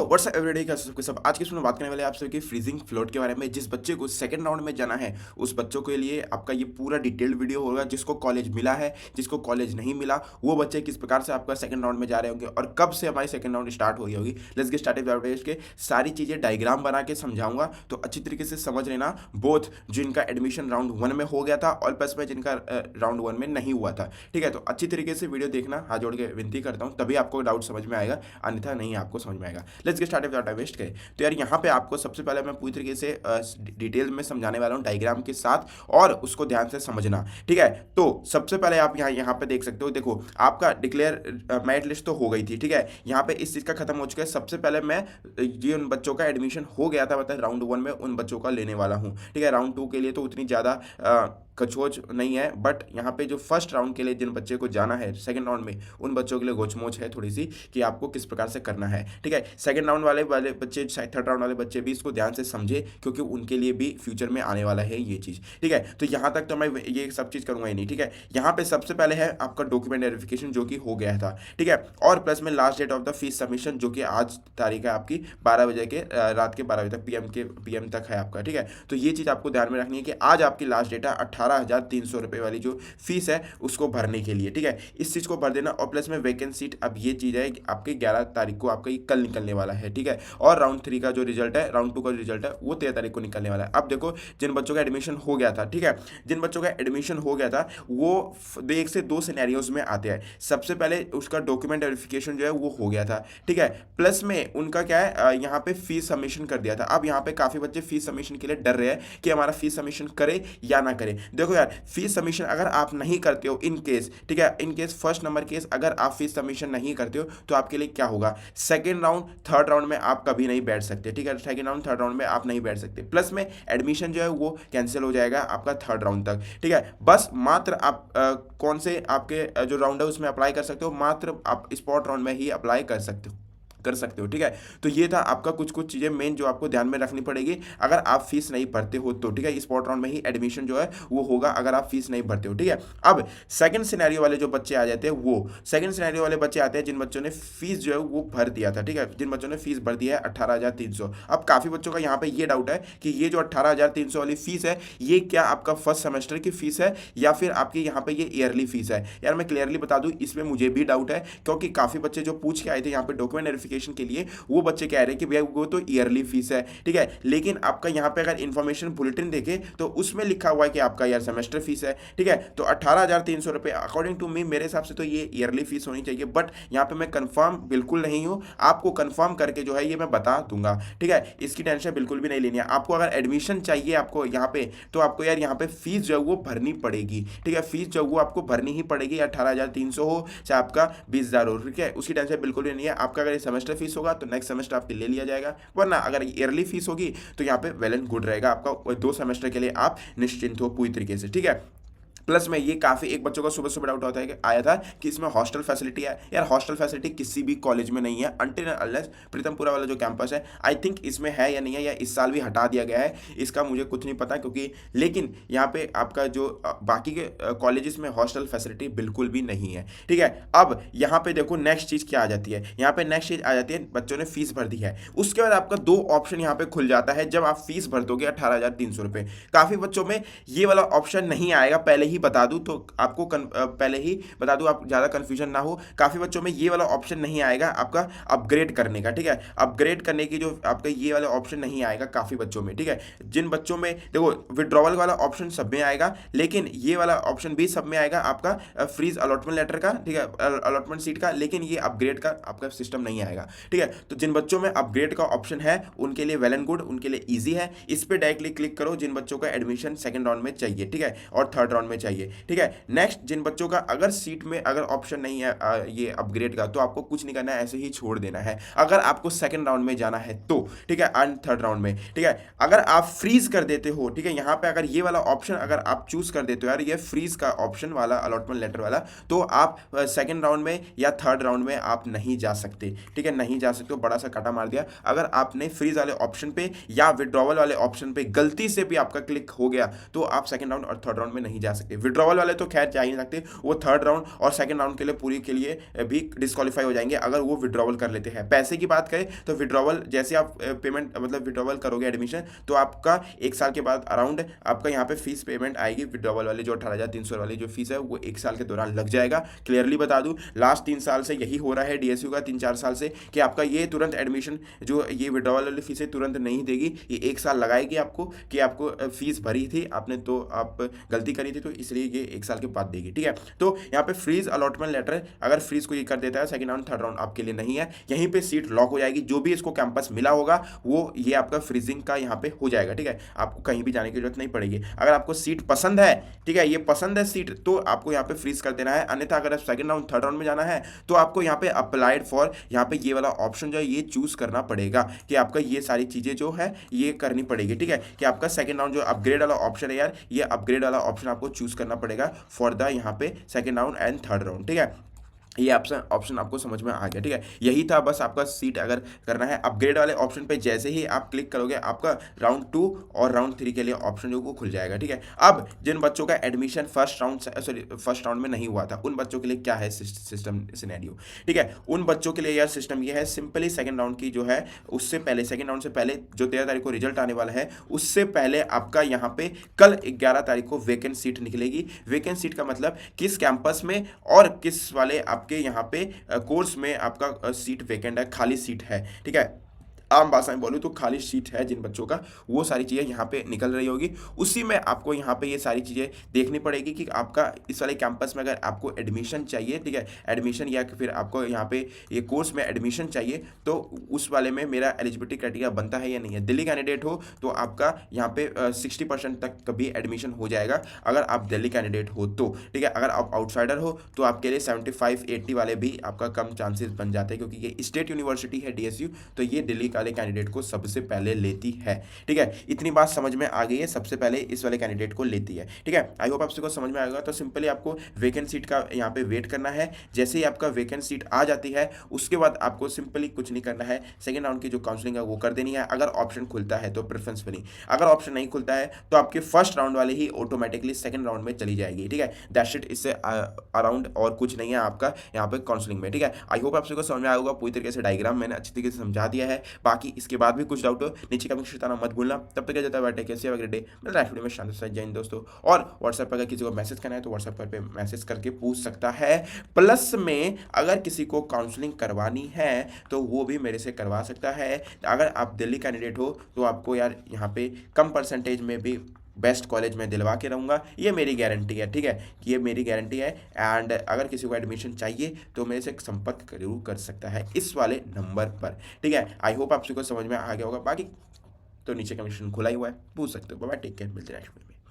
WhatsApp everyday का सबके सब आज की इसमें बात करने वाले हैं आप सभी की फ्रीजिंग फ्लोट के बारे में। जिस बच्चे को सेकंड राउंड में जाना है उस बच्चों के लिए आपका ये पूरा डिटेल्ड वीडियो होगा। जिसको कॉलेज मिला है, जिसको कॉलेज नहीं मिला, वो बच्चे किस प्रकार से आपका सेकंड राउंड में जा रहे होंगे और कब से हमारी सेकंड राउंड स्टार्ट हो रही होगी। लेट्स गेट स्टार्टेड विद के सारी चीज़ें डायग्राम बना के समझाऊंगा, तो अच्छी तरीके से समझ लेना। बोथ जिनका एडमिशन राउंड 1 में हो गया था और प्लस में जिनका राउंड 1 में नहीं हुआ था, ठीक है। तो अच्छी तरीके से वीडियो देखना, हाथ जोड़ के विनती करता हूँ, तभी आपको डाउट समझ में आएगा, अन्यथा नहीं आपको समझ में आएगा। Let's get started with time waste करें। तो यार यहाँ पे आपको सबसे पहले मैं पूरी तरीके से डिटेल में समझाने वाला हूँ डायग्राम के साथ, और उसको ध्यान से समझना, ठीक है। तो सबसे पहले आप यहाँ पे देख सकते हो, देखो आपका डिक्लेयर मेरिट लिस्ट तो हो गई थी, ठीक है। यहाँ पे इस चीज़ का खत्म हो चुका है। सबसे पहले मैं ये उन बच्चों का एडमिशन हो गया था मतलब राउंड 1 में, उन बच्चों का लेने वाला हूँ, ठीक है। राउंड 2 के लिए तो उतनी ज़्यादा कचोच नहीं है, बट यहाँ पे जो फर्स्ट राउंड के लिए जिन बच्चे को जाना है सेकंड राउंड में, उन बच्चों के लिए गोचमोच है थोड़ी सी कि आपको किस प्रकार से करना है, ठीक है। सेकंड राउंड वाले बच्चे, थर्ड राउंड वाले बच्चे भी इसको ध्यान से समझे, क्योंकि उनके लिए भी फ्यूचर में आने वाला है ये चीज़, ठीक है। तो यहाँ तक तो मैं ये सब चीज़ करूँगा ही नहीं, ठीक है। यहाँ पे सबसे पहले है आपका डॉक्यूमेंट वेरिफिकेशन जो कि हो गया था, ठीक है। और प्लस में last date of the fees submission जो कि आज तारीख है आपकी 12 बजे के रात के 12 बजे तक पीएम तक है आपका, ठीक है। तो ये चीज़ आपको ध्यान में रखनी है कि आज आपकी लास्ट डेट है 18,300 रुपये वाली जो फीस है उसको भरने के लिए, ठीक है। इस चीज़ को भर देना। और प्लस में वैकेंट सीट, अब ये चीज़ है आपके 11 तारीख को आपका ये कल निकलने वाला है, ठीक है। और राउंड 3 का जो रिजल्ट है, राउंड 2 का जो रिजल्ट है वो 13 तारीख को निकलने वाला है। अब देखो जिन बच्चों का एडमिशन हो गया था, ठीक है, जिन बच्चों का एडमिशन हो गया था वो एक से दो सिनेरियोज में आते हैं। सबसे पहले उसका डॉक्यूमेंट वेरिफिकेशन जो है वो हो गया था, ठीक है। प्लस में उनका क्या है, यहाँ पे फीस सबमिशन कर दिया था। अब यहाँ पे काफ़ी बच्चे फीस सबमिशन के लिए डर रहे हैं कि हमारा फीस सबमिशन करे या ना करे। देखो यार, फीस सबमिशन अगर आप नहीं करते हो, इन केस, ठीक है, in case first number case अगर आप फीस सबमिशन नहीं करते हो तो आपके लिए क्या होगा, सेकंड राउंड थर्ड राउंड में आप कभी नहीं बैठ सकते, ठीक है। सेकंड राउंड थर्ड राउंड में आप नहीं बैठ सकते। प्लस में एडमिशन जो है वो कैंसिल हो जाएगा आपका थर्ड राउंड तक, ठीक है। बस मात्र आप कौन से आपके जो राउंड है उसमें अप्लाई कर सकते हो, मात्र आप स्पॉट राउंड में ही अप्लाई कर सकते हो, ठीक है। तो ये था आपका कुछ चीज़ें मेन जो आपको ध्यान में रखनी पड़ेगी अगर आप फीस नहीं भरते हो तो, ठीक है। स्पॉट राउंड में ही एडमिशन जो है वो होगा अगर आप फीस नहीं भरते हो, ठीक है। अब सेकंड सिनेरियो वाले जो बच्चे आ जाते हैं, वो सेकंड सिनेरियो वाले बच्चे आते हैं जिन बच्चों ने फीस जो है वो भर दिया था, ठीक है, जिन बच्चों ने फीस भर दिया है 18,300। अब काफ़ी बच्चों का यहाँ पे ये डाउट है कि ये जो 18,300 वाली फीस है ये क्या आपका फर्स्ट सेमेस्टर की फीस है या फिर आपकी यहाँ पे ये ईयरली फीस है। यार मैं क्लियरली बता दूँ, इसमें मुझे भी डाउट है, क्योंकि काफ़ी बच्चे जो पूछ के आए थे यहाँ पे डॉक्यूमेंट वेरिफिकेशन के लिए, वो बच्चे कह रहे हैं कि भैया वो तो ईयरली फीस है, ठीक है। लेकिन आपका यहाँ पे अगर इन्फॉर्मेशन बुलेटिन देखे तो उसमें लिखा हुआ है कि आपका यार सेमेस्टर फीस है, ठीक है। तो 18,300 रुपये अकॉर्डिंग टू मी, मेरे हिसाब से तो ये ईयरली फीस होनी चाहिए, बट यहाँ पे मैं कंफर्म बिल्कुल नहीं हूँ। आपको कंफर्म करके जो है ये मैं बता दूंगा, ठीक है। इसकी टेंशन बिल्कुल भी नहीं लेनी है आपको। अगर एडमिशन चाहिए आपको यहाँ पे, तो आपको यार यहाँ पे फीस जो है वो भरनी पड़ेगी, ठीक है। फीस जो वो आपको भरनी ही पड़ेगी, 18,300 हो चाहे आपका 20,000 हो, ठीक है। उसकी टेंशन बिल्कुल भी नहीं है। आपका अगर सेमेस्टर फीस होगा तो नेक्स्ट सेमेस्टर आपके ले लिया जाएगा, वरना अगर ईयरली फीस होगी तो यहाँ पे वेल एंड गुड रहेगा आपका, 2 सेमेस्टर के लिए आप निश्चिंत हो पूरी तरीके से, ठीक है। प्लस में ये काफ़ी एक बच्चों का सुबह सुबह डाउट होता है कि आया था कि इसमें हॉस्टल फैसिलिटी है। यार हॉस्टल फैसिलिटी किसी भी कॉलेज में नहीं है अनटिल अनलेस प्रीतमपुरा वाला जो कैंपस है, आई थिंक इसमें है या नहीं है, या इस साल भी हटा दिया गया है, इसका मुझे कुछ नहीं पता, क्योंकि लेकिन यहाँ पे आपका जो बाकी के कॉलेजेस में हॉस्टल फैसिलिटी बिल्कुल भी नहीं है, ठीक है। अब यहाँ पे देखो नेक्स्ट चीज़ क्या आ जाती है, यहाँ पे नेक्स्ट चीज़ आ जाती है, बच्चों ने फीस भर दी है, उसके बाद आपका 2 ऑप्शन यहाँ पे खुल जाता है जब आप फीस भर दोगे 18,300 रुपये। काफ़ी बच्चों में ये वाला ऑप्शन नहीं आएगा, पहले बता दूं तो आपको पहले ही बता दूं, आप ज़्यादा कंफ्यूजन ना हो। काफ़ी बच्चों में ये वाला ऑप्शन नहीं आएगा आपका अपग्रेड करने का, ठीक है। अपग्रेड करने की जो आपका ये वाला ऑप्शन नहीं आएगा काफ़ी बच्चों में, ठीक है। जिन बच्चों में देखो विड्रॉवल वाला ऑप्शन सब में आएगा, लेकिन ये वाला ऑप्शन भी सब में आएगा आपका फ्रीज अलॉटमेंट लेटर का, ठीक है, अलॉटमेंट सीट का, लेकिन ये अपग्रेड का आपका सिस्टम नहीं आएगा, ठीक है। तो जिन बच्चों में अपग्रेड का ऑप्शन है उनके लिए वेल एंड गुड, उनके लिए ईजी है, इस पर डायरेक्टली क्लिक करो जिन बच्चों का एडमिशन सेकंड राउंड में चाहिए, ठीक है, और थर्ड राउंड में चाहिए, ठीक है। नेक्स्ट जिन बच्चों का अगर सीट में अगर ऑप्शन नहीं है ये अपग्रेड का, तो आपको कुछ नहीं करना है, ऐसे ही छोड़ देना है अगर आपको सेकंड राउंड में जाना है तो, ठीक है, एंड थर्ड राउंड में, ठीक है। अगर आप फ्रीज कर देते हो, ठीक है, यहाँ पे अगर ये वाला ऑप्शन अगर आप चूज कर देते हो यार, ये फ्रीज का ऑप्शन वाला अलॉटमेंट लेटर वाला, तो आप सेकंड राउंड में या थर्ड राउंड में आप नहीं जा सकते, ठीक है, नहीं जा सकते हो। बड़ा सा काटा मार दिया। अगर आपने फ्रीज वाले ऑप्शन पे या विड्रॉवल वाले ऑप्शन पे गलती से भी आपका क्लिक हो गया तो आप सेकंड राउंड और थर्ड राउंड में नहीं जा सकते। सकते। विड्रॉवल वाले तो खैर जा ही नहीं सकते, वो थर्ड राउंड और सेकंड राउंड के लिए पूरी के लिए भी डिस्क्वालीफाई हो जाएंगे अगर वो विड्रॉवल कर लेते हैं। पैसे की बात करें तो विड्रॉवल जैसे आप पेमेंट मतलब विड्रॉवल करोगे एडमिशन, तो आपका 1 साल के बाद अराउंड आपका यहाँ पे फीस पेमेंट आएगी विड्रॉवल वाली, जो 18,300 वाली जो फीस है वो 1 साल के दौरान लग जाएगा। क्लियरली बता दूं, लास्ट 3 साल से यही हो रहा है डीएसयू का, 3-4 साल से, कि आपका ये तुरंत एडमिशन जो ये विड्रॉवल वाली फीस है तुरंत नहीं देगी, ये 1 साल लगाएगी आपको, कि आपको फीस भरी थी आपने तो आप गलती करी थी, तो इसलिए ये 1 साल के बाद देगी। ठीक है, तो यहाँ पे फ्रीज अलॉटमेंट लेटर अगर फ्रीज को ये कर देता है, सेकंड राउंड थर्ड राउंड आपके लिए नहीं है, यहीं पे सीट लॉक हो जाएगी। जो भी इसको कैंपस मिला होगा वो ये आपका फ्रीजिंग का यहाँ पे हो जाएगा। ठीक है, आपको कहीं भी जाने की जरूरत नहीं पड़ेगी। अगर आपको सीट पसंद है, ठीक है, ये पसंद है सीट, तो आपको यहाँ पे फ्रीज कर देना है। अन्यथा अगर आप सेकंड राउंड थर्ड राउंड में जाना है तो आपको यहाँ पे अप्लाइड फॉर, यहाँ पे ये वाला ऑप्शन जो है ये चूज करना पड़ेगा, कि आपका ये सारी चीजें जो है ये करनी पड़ेगी। ठीक है, कि आपका सेकंड राउंड जो अपग्रेड वाला ऑप्शन है यार, ये अपग्रेड वाला ऑप्शन आपको चूज करना पड़ेगा फॉर द यहाँ पे second round and third round. ठीक है, ये ऑप्शन आपको समझ में आ गया। ठीक है, यही था बस आपका सीट अगर करना है। अपग्रेड वाले ऑप्शन पे जैसे ही आप क्लिक करोगे आपका राउंड 2 और राउंड 3 के लिए ऑप्शन जो वो खुल जाएगा। ठीक है, अब जिन बच्चों का एडमिशन फर्स्ट राउंड में नहीं हुआ था उन बच्चों के लिए क्या है सिस्टम सिनेरियो। ठीक है, उन बच्चों के लिए यार सिस्टम ये है, सिंपली सेकंड राउंड की जो है उससे पहले, सेकंड राउंड से पहले जो 13 तारीख को रिजल्ट आने वाला है उससे पहले आपका यहाँ पे कल 11 तारीख को वैकेंट सीट निकलेगी। वैकेंट सीट का मतलब किस कैंपस में और किस वाले आपके यहाँ पे कोर्स में आपका सीट वैकेंट है, खाली सीट है। ठीक है, आम भाषा में बोलूँ तो खाली सीट है जिन बच्चों का, वो सारी चीज़ें यहाँ पे निकल रही होगी। उसी में आपको यहाँ पे ये सारी चीज़ें देखनी पड़ेगी कि आपका इस वाले कैंपस में अगर आपको एडमिशन चाहिए, ठीक है, एडमिशन या फिर आपको यहाँ पे ये कोर्स में एडमिशन चाहिए, तो उस वाले में मेरा एलिजिबिलिटी क्राइटेरिया बनता है या नहीं है। दिल्ली कैंडिडेट हो तो आपका यहाँ पे 60% तक कभी एडमिशन हो जाएगा अगर आप दिल्ली कैंडिडेट हो तो। ठीक है, अगर आप आउटसाइडर हो तो आपके लिए 75-80 वाले भी आपका कम चांसेस बन जाते हैं, क्योंकि ये स्टेट यूनिवर्सिटी है डीएसयू, तो ये दिल्ली वाले कैंडिडेट को सबसे पहले लेती है। ठीक है, इतनी बात समझ में आ गई है, सबसे पहले इस वाले कैंडिडेट को लेती है। ठीक है, आई होप आप सबको समझ में आएगा। तो सिंपली आपको वैकेंट सीट का यहाँ पे वेट करना है। जैसे ही आपका वैकेंट सीट आ जाती है उसके बाद आपको सिंपली कुछ नहीं करना है, सेकेंड राउंड की जो काउंसलिंग है वो कर देनी है। अगर ऑप्शन खुलता है तो प्रेफरेंस बनी, अगर ऑप्शन नहीं खुलता है तो आपके फर्स्ट राउंड वाले ही ऑटोमेटिकली सेकंड राउंड में चली जाएगी। ठीक है, दैट्स इट, इससे अराउंड और कुछ नहीं है आपका यहाँ पे काउंसलिंग में। ठीक है, आई होप आप सबको समझ में आएगा। पूरी तरीके से डायग्राम मैंने अच्छी तरीके से समझा दिया है। बाकी इसके बाद भी कुछ डाउट हो नीचे कमेंट बताना मत भूलना। तब तक क्या जाता है बैठे कैसे अगले डे मतलब वीडियो में शांति से जैन दोस्तों। और व्हाट्सएप पर अगर किसी को मैसेज करना है तो व्हाट्सएप पर मैसेज करके पूछ सकता है। प्लस में अगर किसी को काउंसलिंग करवानी है तो वो भी मेरे से करवा सकता है। अगर आप दिल्ली कैंडिडेट हो तो आपको यार यहाँ पे कम परसेंटेज में भी बेस्ट कॉलेज में दिलवा के रहूँगा, ये मेरी गारंटी है। ठीक है, कि ये मेरी गारंटी है। एंड अगर किसी को एडमिशन चाहिए तो मेरे से संपर्क जरूर कर सकता है इस वाले नंबर पर। ठीक है, आई होप आप सबको समझ में आ गया होगा। बाकी तो नीचे कमेंट खुला ही हुआ है, पूछ सकते हो। बाय, टेक केयर, मिलते हैं नेक्स्ट वीडियो में।